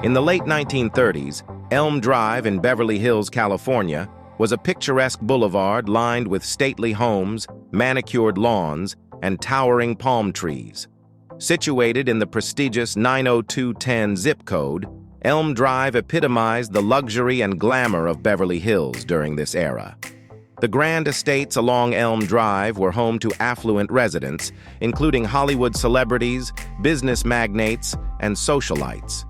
In the late 1930s, Elm Drive in Beverly Hills, California, was a picturesque boulevard lined with stately homes, manicured lawns, and towering palm trees. Situated in the prestigious 90210 zip code, Elm Drive epitomized the luxury and glamour of Beverly Hills during this era. The grand estates along Elm Drive were home to affluent residents, including Hollywood celebrities, business magnates, and socialites.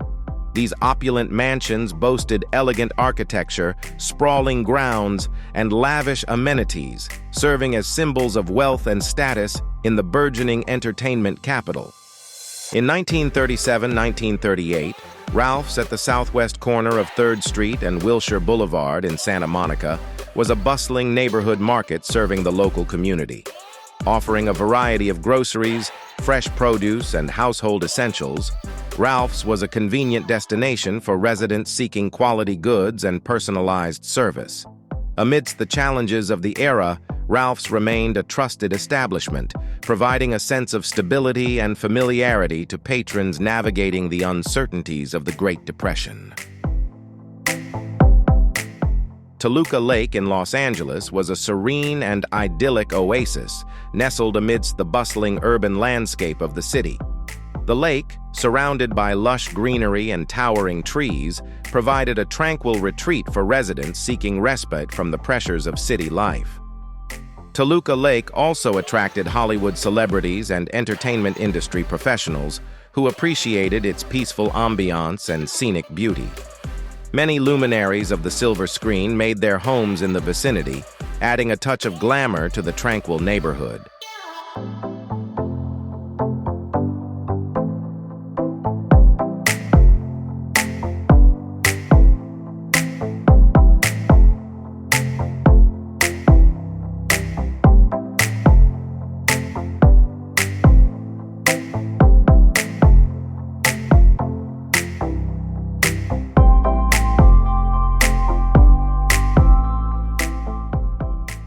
These opulent mansions boasted elegant architecture, sprawling grounds, and lavish amenities, serving as symbols of wealth and status in the burgeoning entertainment capital. In 1937-1938, Ralph's at the southwest corner of 3rd Street and Wilshire Boulevard in Santa Monica was a bustling neighborhood market serving the local community. Offering a variety of groceries, fresh produce, and household essentials, Ralph's was a convenient destination for residents seeking quality goods and personalized service. Amidst the challenges of the era, Ralph's remained a trusted establishment, providing a sense of stability and familiarity to patrons navigating the uncertainties of the Great Depression. Toluca Lake in Los Angeles was a serene and idyllic oasis, nestled amidst the bustling urban landscape of the city. The lake, surrounded by lush greenery and towering trees, provided a tranquil retreat for residents seeking respite from the pressures of city life. Toluca Lake also attracted Hollywood celebrities and entertainment industry professionals who appreciated its peaceful ambiance and scenic beauty. Many luminaries of the silver screen made their homes in the vicinity, adding a touch of glamour to the tranquil neighborhood.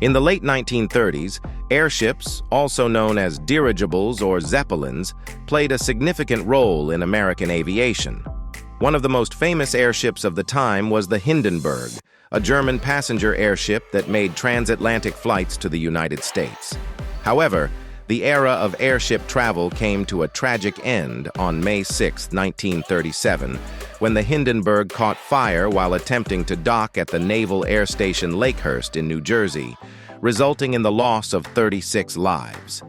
In the late 1930s, airships, also known as dirigibles or zeppelins, played a significant role in American aviation. One of the most famous airships of the time was the Hindenburg, a German passenger airship that made transatlantic flights to the United States. However, the era of airship travel came to a tragic end on May 6, 1937, when the Hindenburg caught fire while attempting to dock at the Naval Air Station Lakehurst in New Jersey, resulting in the loss of 36 lives.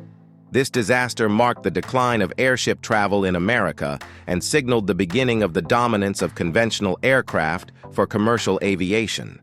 This disaster marked the decline of airship travel in America and signaled the beginning of the dominance of conventional aircraft for commercial aviation.